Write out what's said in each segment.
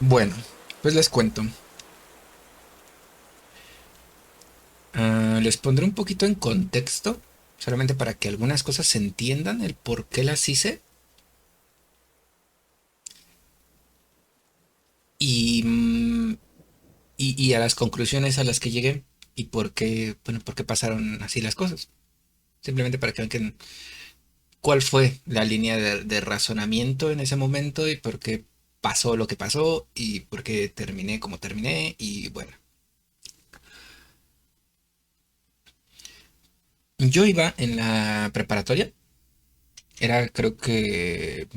Bueno, pues les cuento. Les pondré un poquito en contexto, solamente para que algunas cosas se entiendan el por qué las hice y, y a las conclusiones a las que llegué y por qué, bueno, por qué pasaron así las cosas. Simplemente para que vean cuál fue la línea de razonamiento en ese momento y por qué pasó lo que pasó y por qué terminé como terminé y bueno. Yo iba en la preparatoria, era creo que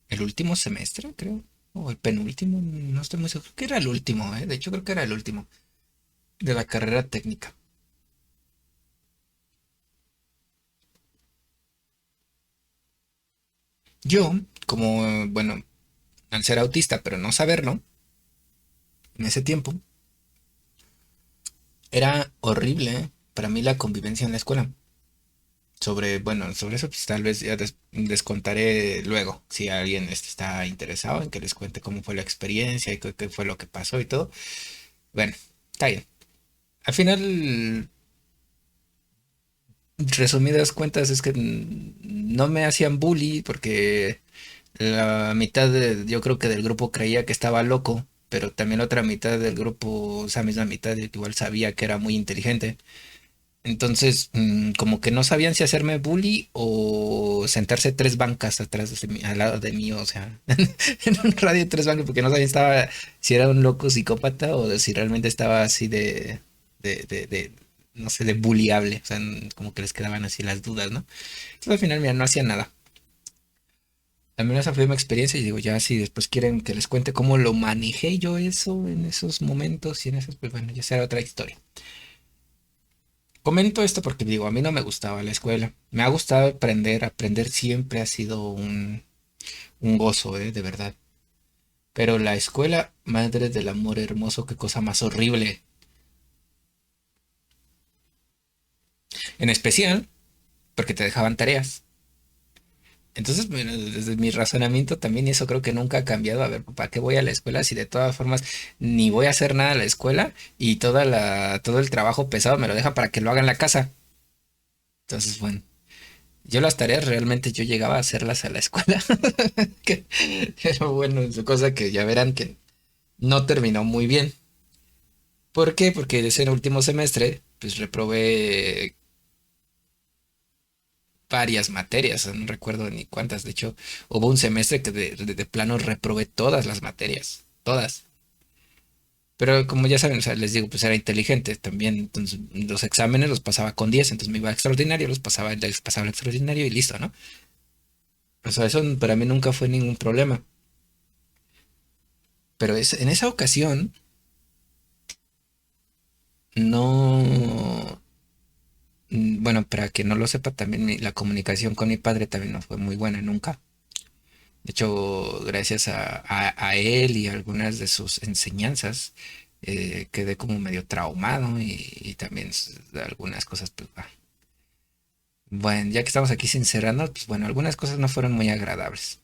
el último semestre, creo, o el penúltimo, no estoy muy seguro, creo que era el último, de hecho creo que era el último de la carrera técnica. Yo, como, bueno, al ser autista, pero no saberlo, en ese tiempo, era horrible para mí la convivencia en la escuela. Sobre, bueno, sobre eso pues tal vez ya les contaré luego, si alguien está interesado en que les cuente cómo fue la experiencia y qué fue lo que pasó y todo. Bueno, está bien. Al final, resumidas cuentas, es que no me hacían bully porque la mitad yo creo que del grupo creía que estaba loco, pero también la otra mitad del grupo, esa misma mitad, igual sabía que era muy inteligente. Entonces, como que no sabían si hacerme bully o sentarse tres bancas atrás de mí, al lado de mí, o sea, en un radio de tres bancas, porque no sabían si era un loco psicópata o si realmente estaba así de, no sé, de bullyable, o sea, como que les quedaban así las dudas, ¿no? Entonces al final, mira, no hacía nada. Al menos esa fue mi experiencia y digo, ya si después quieren que les cuente cómo lo manejé yo eso en esos momentos y en esos, pues bueno, ya será otra historia. Comento esto porque digo, a mí no me gustaba la escuela. Me ha gustado aprender, aprender siempre ha sido un gozo, de verdad. Pero la escuela, madre del amor hermoso, qué cosa más horrible. En especial porque te dejaban tareas. Entonces, bueno, desde mi razonamiento también, y eso creo que nunca ha cambiado. A ver, ¿para qué voy a la escuela si de todas formas ni voy a hacer nada a la escuela y todo el trabajo pesado me lo deja para que lo haga en la casa? Entonces, bueno, yo las tareas realmente yo llegaba a hacerlas a la escuela. que- Pero bueno, es cosa que ya verán que no terminó muy bien. ¿Por qué? Porque ese último semestre, pues reprobé varias materias, no recuerdo ni cuántas. De hecho, hubo un semestre que de plano reprobé todas las materias, todas. Pero como ya saben, o sea, les digo, pues era inteligente también. Entonces, los exámenes los pasaba con 10, entonces me iba a extraordinario, les pasaba el extraordinario y listo, ¿no? O sea, eso para mí nunca fue ningún problema. Pero en esa ocasión, no. Bueno, para que no lo sepa, también la comunicación con mi padre también no fue muy buena nunca. De hecho, gracias a él y algunas de sus enseñanzas, quedé como medio traumado y también algunas cosas, pues, bueno, ya que estamos aquí sincerando, pues bueno, algunas cosas no fueron muy agradables.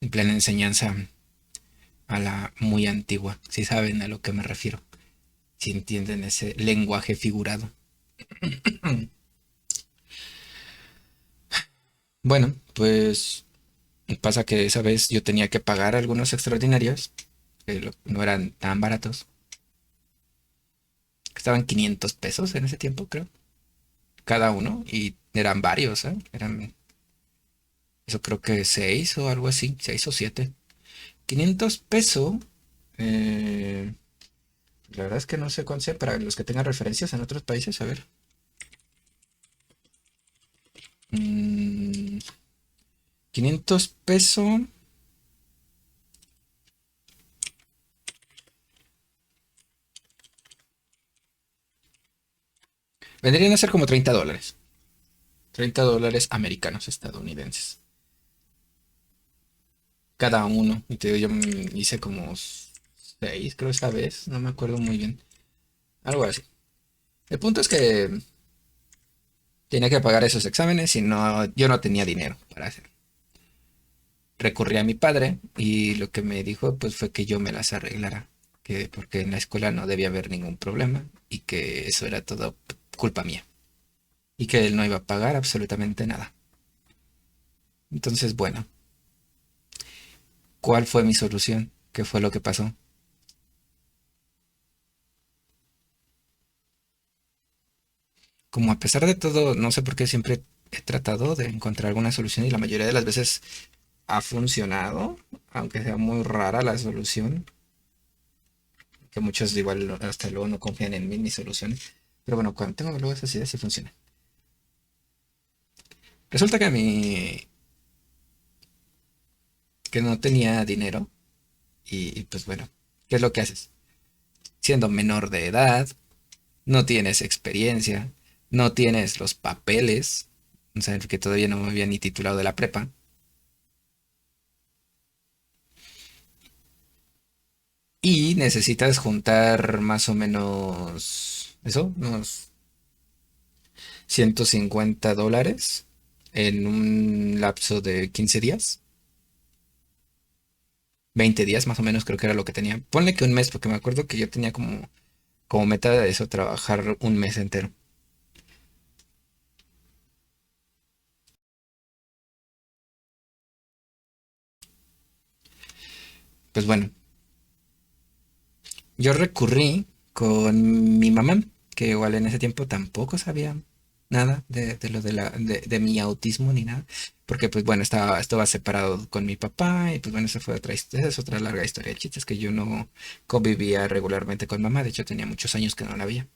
En plena enseñanza a la muy antigua, si saben a lo que me refiero, si entienden ese lenguaje figurado. Bueno, pues pasa que esa vez yo tenía que pagar algunos extraordinarios, que no eran tan baratos, que estaban 500 pesos en ese tiempo, creo, cada uno, y eran varios, ¿eh? Eran, eso creo que 6 o algo así, 6 o 7. 500 pesos, eh, la verdad es que no sé cuánto sea para los que tengan referencias en otros países, a ver. Mm, 500 pesos, vendrían a ser como $30. $30 americanos estadounidenses. Cada uno. Y te digo, yo hice como 6, creo, esa vez. No me acuerdo muy bien. Algo así. El punto es que tenía que pagar esos exámenes y no, yo no tenía dinero para hacer. recurrí a mi padre y lo que me dijo pues fue que yo me las arreglara, que porque en la escuela no debía haber ningún problema y que eso era todo culpa mía y que él no iba a pagar absolutamente nada. Entonces, bueno, ¿cuál fue mi solución? ¿Qué fue lo que pasó? Como a pesar de todo, no sé por qué siempre he tratado de encontrar alguna solución y la mayoría de las veces ha funcionado, aunque sea muy rara la solución, que muchos igual hasta luego no confían en mí, en mis soluciones. Pero bueno, cuando tengo luego esas ideas sí funcionan. Resulta que a mí, que no tenía dinero y pues bueno, ¿qué es lo que haces? Siendo menor de edad, no tienes experiencia, no tienes los papeles, o sea, que todavía no me había ni titulado de la prepa, y necesitas juntar más o menos, eso, unos $150 en un lapso de 15 días, 20 días más o menos creo que era lo que tenía. Ponle que un mes, porque me acuerdo que yo tenía como meta de eso trabajar un mes entero. Pues bueno, yo recurrí con mi mamá, que igual en ese tiempo tampoco sabía nada de lo de mi autismo ni nada, porque pues bueno, estaba separado con mi papá y pues bueno, esa es otra larga historia. El chiste es que yo no convivía regularmente con mamá, de hecho tenía muchos años que no la veía.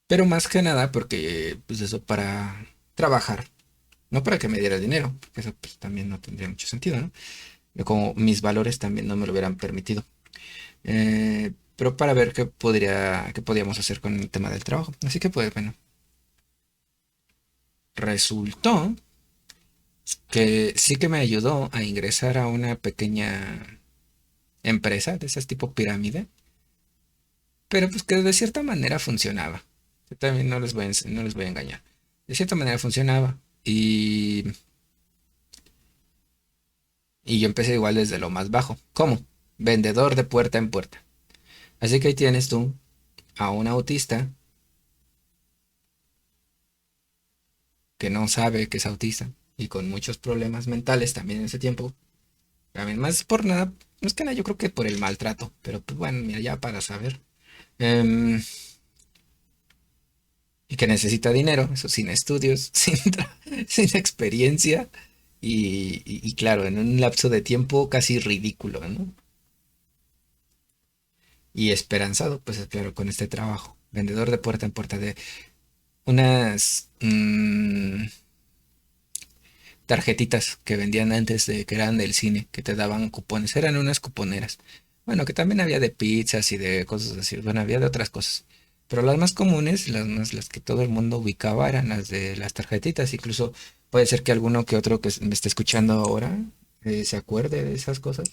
Pero más que nada porque pues eso para trabajar, no para que me diera dinero, porque eso pues también no tendría mucho sentido, ¿no? Como mis valores también no me lo hubieran permitido. Pero para ver qué podíamos hacer con el tema del trabajo. Así que pues bueno, resultó que sí que me ayudó a ingresar a una pequeña empresa de esas tipo pirámide, pero pues que de cierta manera funcionaba. Yo también no les voy a engañar. De cierta manera funcionaba y yo empecé igual desde lo más bajo. ¿Cómo? Vendedor de puerta en puerta. Así que ahí tienes tú a un autista que no sabe que es autista y con muchos problemas mentales también en ese tiempo. También más por nada, más que nada yo creo que por el maltrato, pero pues bueno, mira, ya para saber. Em, y que necesita dinero, eso sin estudios, sin experiencia y claro, en un lapso de tiempo casi ridículo, ¿no? Y esperanzado, pues claro, con este trabajo. Vendedor de puerta en puerta de unas tarjetitas que vendían antes de que eran del cine, que te daban cupones, eran unas cuponeras. Bueno, que también había de pizzas y de cosas así, bueno, había de otras cosas. Pero las más comunes, las que todo el mundo ubicaba, eran las de las tarjetitas. Incluso puede ser que alguno que otro que me esté escuchando ahora se acuerde de esas cosas,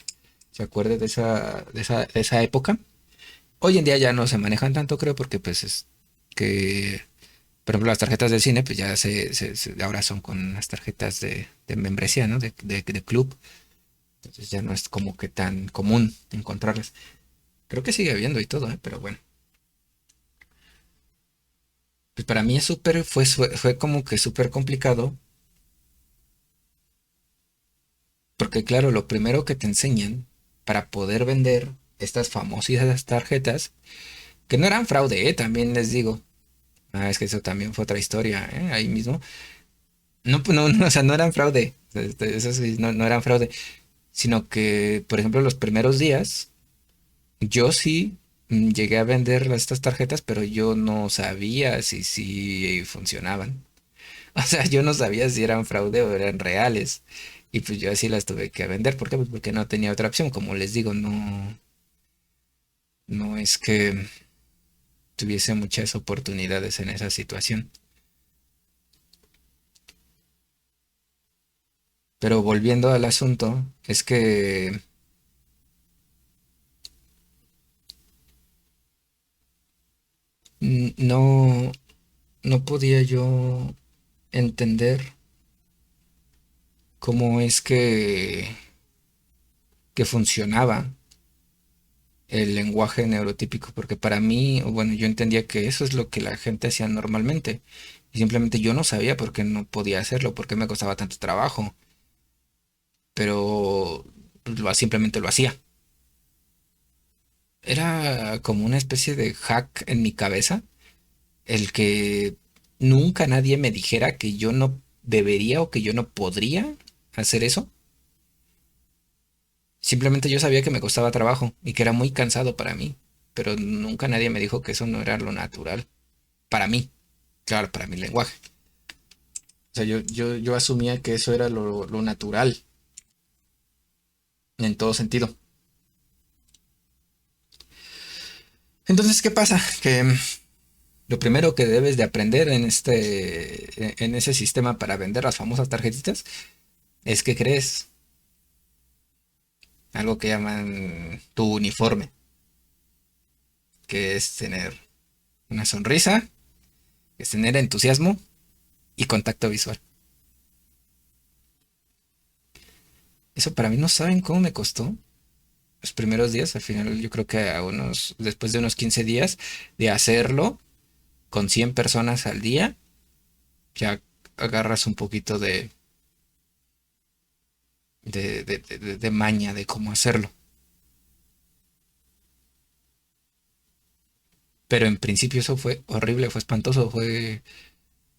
se acuerde de esa época. Hoy en día ya no se manejan tanto, creo, porque pues es que por ejemplo, las tarjetas del cine, pues ya ahora son con las tarjetas de membresía, ¿no? De club. Entonces ya no es como que tan común encontrarlas. Creo que sigue habiendo y todo, ¿eh? Pero bueno. Pues para mí es fue como que súper complicado. Porque claro, lo primero que te enseñan para poder vender estas famosas tarjetas, que no eran fraude, ¿eh? También les digo. Ah, es que eso también fue otra historia, ¿eh? Ahí mismo. No, pues no, no, o sea, no eran fraude. Eso sí, no eran fraude. Sino que, por ejemplo, los primeros días, yo sí llegué a vender estas tarjetas, pero yo no sabía si funcionaban. O sea, yo no sabía si eran fraude o eran reales. Y pues yo así las tuve que vender. ¿Por qué? Pues porque no tenía otra opción. Como les digo, no es que tuviese muchas oportunidades en esa situación. Pero volviendo al asunto, es que no, no podía yo entender cómo es que funcionaba el lenguaje neurotípico, porque para mí, o bueno, yo entendía que eso es lo que la gente hacía normalmente, y simplemente yo no sabía por qué no podía hacerlo, por qué me costaba tanto trabajo, pero pues, simplemente lo hacía. Era como una especie de hack en mi cabeza, el que nunca nadie me dijera que yo no debería o que yo no podría hacer eso. Simplemente yo sabía que me costaba trabajo y que era muy cansado para mí, pero nunca nadie me dijo que eso no era lo natural para mí, claro, para mi lenguaje. O sea, yo asumía que eso era lo natural en todo sentido. Entonces, ¿qué pasa? Que lo primero que debes de aprender en ese sistema para vender las famosas tarjetitas es que crees algo que llaman tu uniforme, que es tener una sonrisa, es tener entusiasmo y contacto visual. Eso para mí no saben cómo me costó los primeros días. Al final yo creo que después de unos 15 días de hacerlo con 100 personas al día, ya agarras un poquito de maña de cómo hacerlo. Pero en principio eso fue horrible, fue espantoso,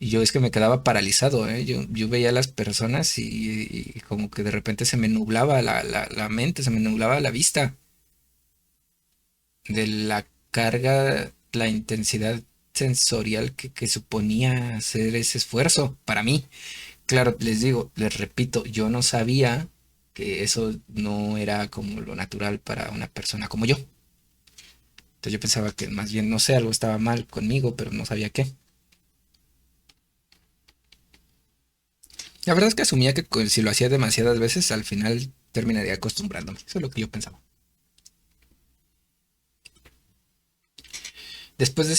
y yo es que me quedaba paralizado, ¿eh? Yo veía a las personas y como que de repente se me nublaba la mente, se me nublaba la vista de la carga, la intensidad sensorial que suponía hacer ese esfuerzo para mí. Claro, les digo, les repito, yo no sabía que eso no era como lo natural para una persona como yo. Entonces yo pensaba que más bien, no sé, algo estaba mal conmigo, pero no sabía qué. La verdad es que asumía que si lo hacía demasiadas veces, al final terminaría acostumbrándome. Eso es lo que yo pensaba. Después de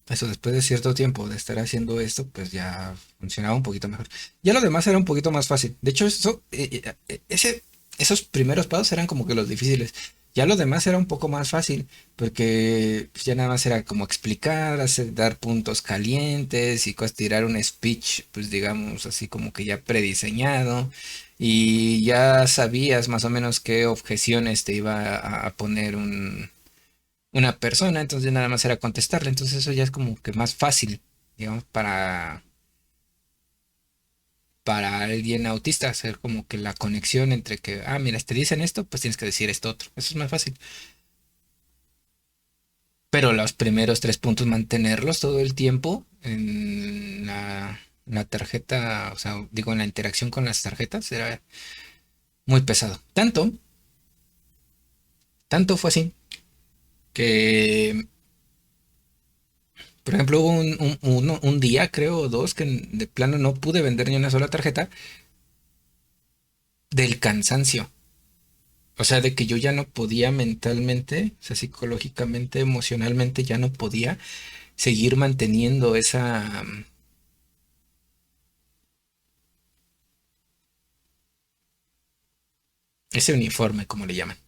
después de cierto tiempo de estar haciendo esto, pues ya funcionaba un poquito mejor. Ya lo demás era un poquito más fácil. De hecho, esos primeros pasos eran como que los difíciles. Ya lo demás era un poco más fácil, porque pues, ya nada más era como explicar, dar puntos calientes y tirar un speech, pues digamos así como que ya prediseñado, y ya sabías más o menos qué objeciones te iba a poner una persona, entonces nada más era contestarle, entonces eso ya es como que más fácil, digamos, para alguien autista, hacer como que la conexión entre que, ah, mira, te dicen esto, pues tienes que decir esto otro, eso es más fácil. Pero los primeros 3 puntos, mantenerlos todo el tiempo en la tarjeta, o sea, digo, en la interacción con las tarjetas, era muy pesado. Tanto fue así que, por ejemplo, hubo un día, creo, o dos, que de plano no pude vender ni una sola tarjeta del cansancio. O sea, de que yo ya no podía mentalmente, o sea, psicológicamente, emocionalmente, ya no podía seguir manteniendo ese uniforme, como le llaman.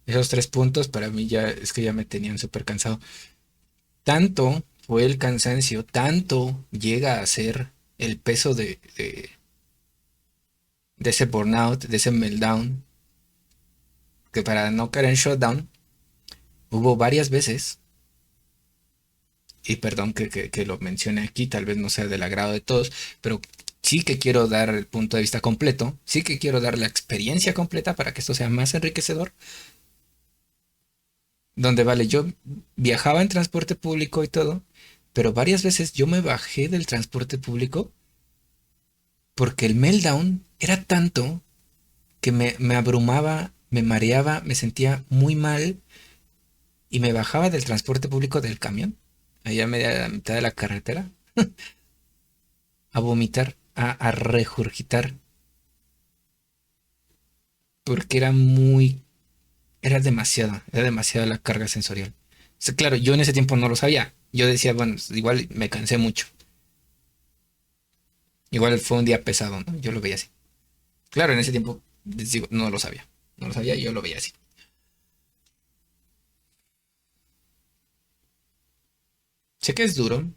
Esos 3 puntos para mí ya es que ya me tenían súper cansado. Tanto fue el cansancio, tanto llega a ser el peso de ese burnout, de ese meltdown, que para no caer en shutdown, hubo varias veces, y perdón que lo mencione aquí, tal vez no sea del agrado de todos, pero sí que quiero dar el punto de vista completo, sí que quiero dar la experiencia completa para que esto sea más enriquecedor, donde vale, yo viajaba en transporte público y todo, pero varias veces yo me bajé del transporte público porque el meltdown era tanto que me abrumaba, me mareaba, me sentía muy mal y me bajaba del transporte público del camión, ahí a mitad de la carretera, a vomitar, a regurgitar, porque era demasiada la carga sensorial. O sea, claro, yo en ese tiempo no lo sabía. Yo decía, bueno, igual me cansé mucho. Igual fue un día pesado, ¿no? Yo lo veía así. Claro, en ese tiempo, les digo, no lo sabía. No lo sabía, yo lo veía así. Sé que es duro,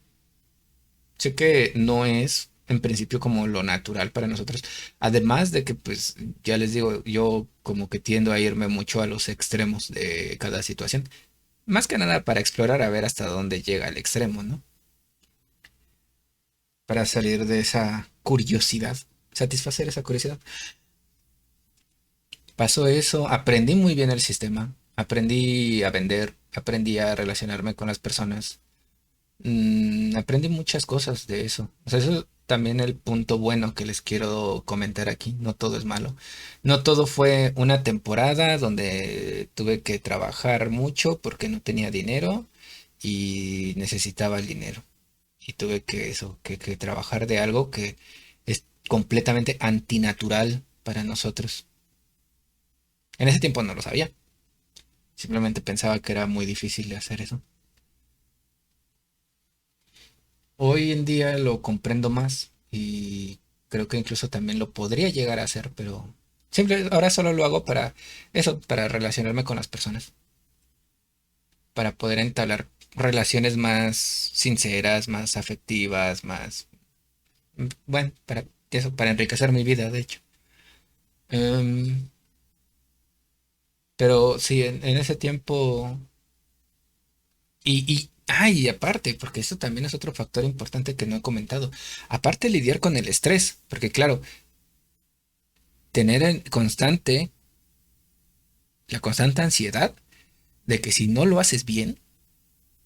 sé que no es en principio como lo natural para nosotros. Además de que, pues, ya les digo, yo como que tiendo a irme mucho a los extremos de cada situación. Más que nada para explorar a ver hasta dónde llega el extremo, ¿no? Para salir de esa curiosidad, satisfacer esa curiosidad. Pasó eso, aprendí muy bien el sistema, aprendí a vender, aprendí a relacionarme con las personas. Aprendí muchas cosas de eso. O sea, eso es también el punto bueno que les quiero comentar aquí. No todo es malo. No todo fue una temporada donde tuve que trabajar mucho porque no tenía dinero y necesitaba el dinero. Y tuve que eso, que trabajar de algo que es completamente antinatural para nosotros. En ese tiempo no lo sabía. Simplemente pensaba que era muy difícil de hacer eso. Hoy en día lo comprendo más y creo que incluso también lo podría llegar a hacer, pero ahora solo lo hago para eso, para relacionarme con las personas, para poder entablar relaciones más sinceras, más afectivas, más, bueno, para eso, para enriquecer mi vida, de hecho. Em, pero sí, en ese tiempo, y aparte, porque esto también es otro factor importante que no he comentado, aparte lidiar con el estrés, porque claro, tener en constante la constante ansiedad de que si no lo haces bien,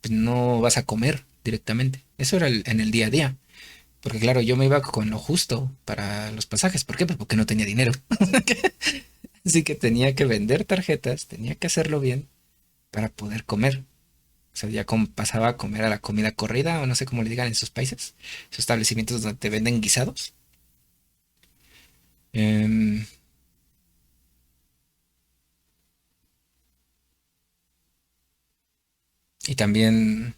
pues no vas a comer directamente. Eso era en el día a día. Porque claro, yo me iba con lo justo para los pasajes. ¿Por qué? Pues porque no tenía dinero. Así que tenía que vender tarjetas, tenía que hacerlo bien para poder comer. O sea, ya pasaba a comer a la comida corrida, o no sé cómo le digan en sus países, esos establecimientos donde te venden guisados. Em, y también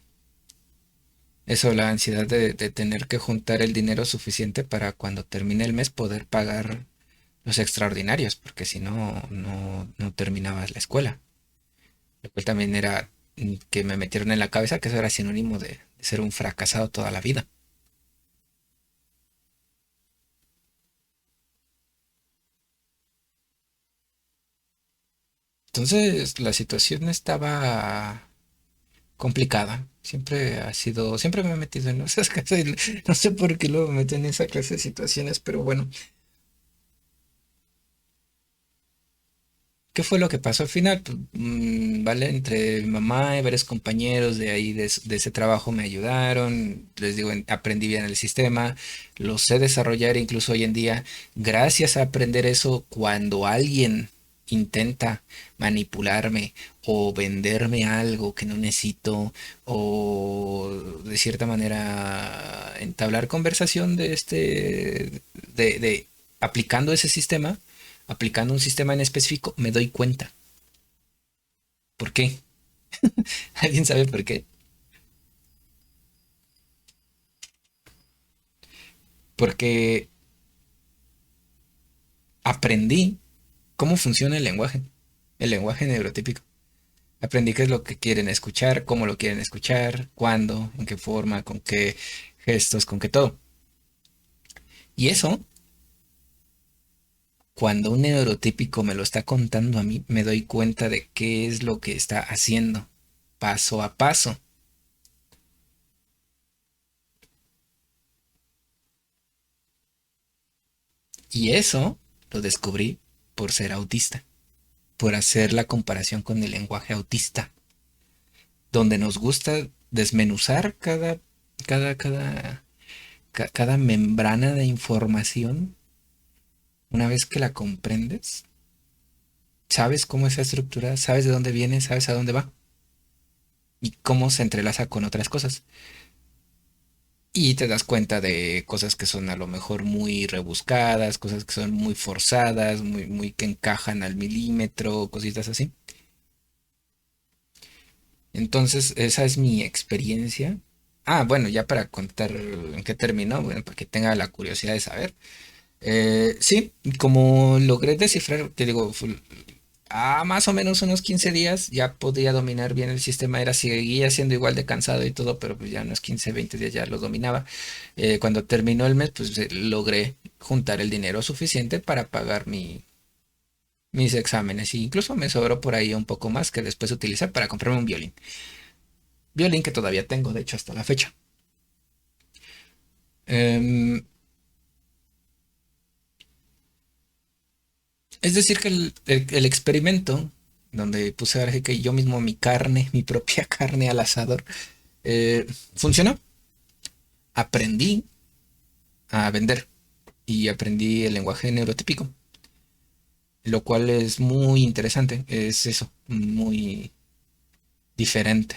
eso, la ansiedad de tener que juntar el dinero suficiente para cuando termine el mes poder pagar los extraordinarios, porque si no, no terminabas la escuela. Lo cual también era que me metieron en la cabeza que eso era sinónimo de ser un fracasado toda la vida. Entonces la situación estaba complicada. Siempre me he metido en esas cosas y no sé por qué luego me meto en esa clase de situaciones, pero bueno, ¿qué fue lo que pasó al final? Pues, vale, entre mi mamá y varios compañeros de ahí, de ese trabajo me ayudaron, les digo, aprendí bien el sistema, lo sé desarrollar incluso hoy en día, gracias a aprender eso, cuando alguien intenta manipularme o venderme algo que no necesito o de cierta manera entablar conversación de aplicando ese sistema, aplicando un sistema en específico, me doy cuenta. ¿Por qué? ¿Alguien sabe por qué? Porque aprendí cómo funciona el lenguaje neurotípico. Aprendí qué es lo que quieren escuchar, cómo lo quieren escuchar, cuándo, en qué forma, con qué gestos, con qué todo. Y eso, cuando un neurotípico me lo está contando a mí, me doy cuenta de qué es lo que está haciendo, paso a paso. Y eso lo descubrí por ser autista, por hacer la comparación con el lenguaje autista, donde nos gusta desmenuzar cada membrana de información. Una vez que la comprendes, sabes cómo está estructurada, sabes de dónde viene, sabes a dónde va y cómo se entrelaza con otras cosas. Y te das cuenta de cosas que son a lo mejor muy rebuscadas, cosas que son muy forzadas, muy que encajan al milímetro, cositas así. Entonces, esa es mi experiencia. Bueno, ya para contar en qué terminó, bueno, para que tenga la curiosidad de saber. Sí, como logré descifrar, te digo, a más o menos unos 15 días ya podía dominar bien el sistema, era seguía siendo igual de cansado y todo, pero pues ya unos 15 20 días ya lo dominaba. Cuando terminó el mes, pues logré juntar el dinero suficiente para pagar mis exámenes, e incluso me sobró por ahí un poco más que después utilizar para comprarme un violín. Violín que todavía tengo, de hecho, hasta la fecha. Em, es decir, que el experimento, donde puse ahora sí que yo mismo mi carne, mi propia carne al asador, funcionó. Aprendí a vender y aprendí el lenguaje neurotípico, lo cual es muy interesante, es eso, muy diferente.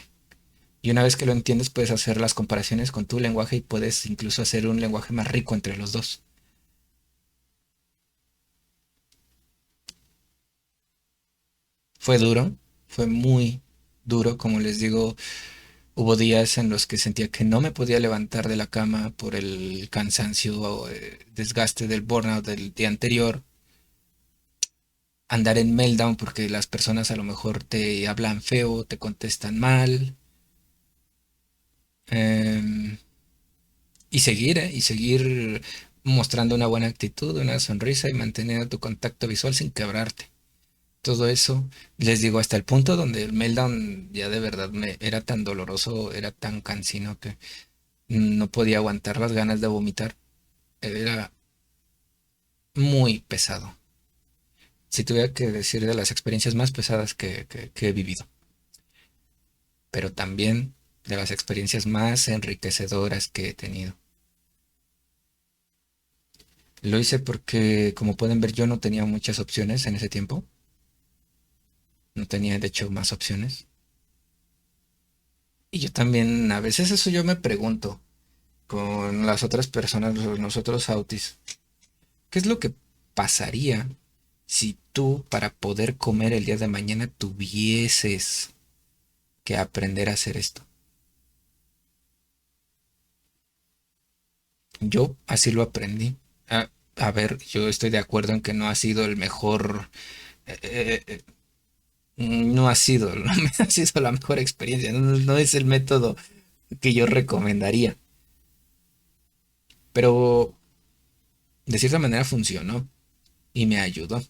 Y una vez que lo entiendes, puedes hacer las comparaciones con tu lenguaje y puedes incluso hacer un lenguaje más rico entre los dos. Fue duro, fue muy duro, como les digo, hubo días en los que sentía que no me podía levantar de la cama por el cansancio o desgaste del burnout del día anterior, andar en meltdown porque las personas a lo mejor te hablan feo, te contestan mal, em, y seguir mostrando una buena actitud, una sonrisa y mantener tu contacto visual sin quebrarte. Todo eso, les digo, hasta el punto donde el meltdown ya de verdad me era tan doloroso, era tan cansino que no podía aguantar las ganas de vomitar. Era muy pesado. Si tuviera que decir de las experiencias más pesadas que he vivido, pero también de las experiencias más enriquecedoras que he tenido. Lo hice porque, como pueden ver, yo no tenía muchas opciones en ese tiempo. No tenía, de hecho, más opciones. Y yo también, a veces eso yo me pregunto con las otras personas, nosotros autis, ¿qué es lo que pasaría si tú, para poder comer el día de mañana, tuvieses que aprender a hacer esto? Yo así lo aprendí. A ver, yo estoy de acuerdo en que no ha sido el mejor, eh, eh, eh, no ha sido, no me ha sido la mejor experiencia, no es el método que yo recomendaría, pero de cierta manera funcionó y me ayudó.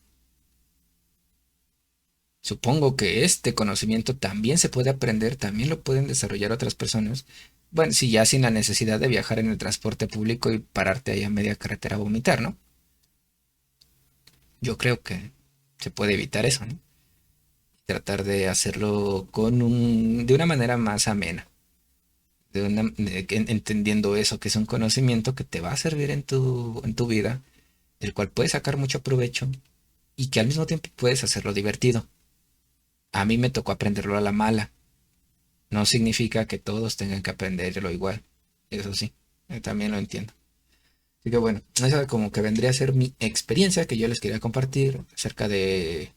Supongo que este conocimiento también se puede aprender, también lo pueden desarrollar otras personas. Bueno, si ya sin la necesidad de viajar en el transporte público y pararte ahí a media carretera a vomitar, ¿no? Yo creo que se puede evitar eso, ¿no? Tratar de hacerlo de una manera más amena, entendiendo eso, que es un conocimiento que te va a servir en tu vida, del cual puedes sacar mucho provecho y que al mismo tiempo puedes hacerlo divertido. A mí me tocó aprenderlo a la mala. No significa que todos tengan que aprenderlo igual. Eso sí, también lo entiendo. Así que bueno, esa como que vendría a ser mi experiencia que yo les quería compartir acerca de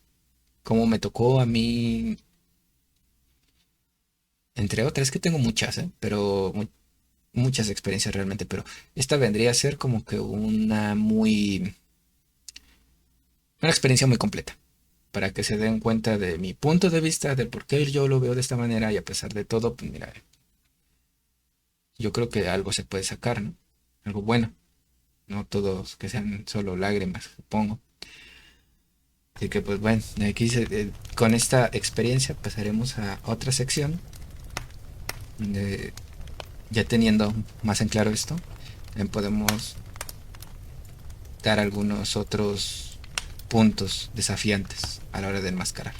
cómo me tocó a mí, entre otras, que tengo muchas, pero muchas experiencias realmente, pero esta vendría a ser como que una experiencia muy completa, para que se den cuenta de mi punto de vista, del por qué yo lo veo de esta manera y a pesar de todo, pues mira, yo creo que algo se puede sacar, ¿no? Algo bueno, no todos que sean solo lágrimas, supongo. Así que pues bueno, con esta experiencia pasaremos a otra sección, donde ya teniendo más en claro esto, podemos dar algunos otros puntos desafiantes a la hora de enmascarar.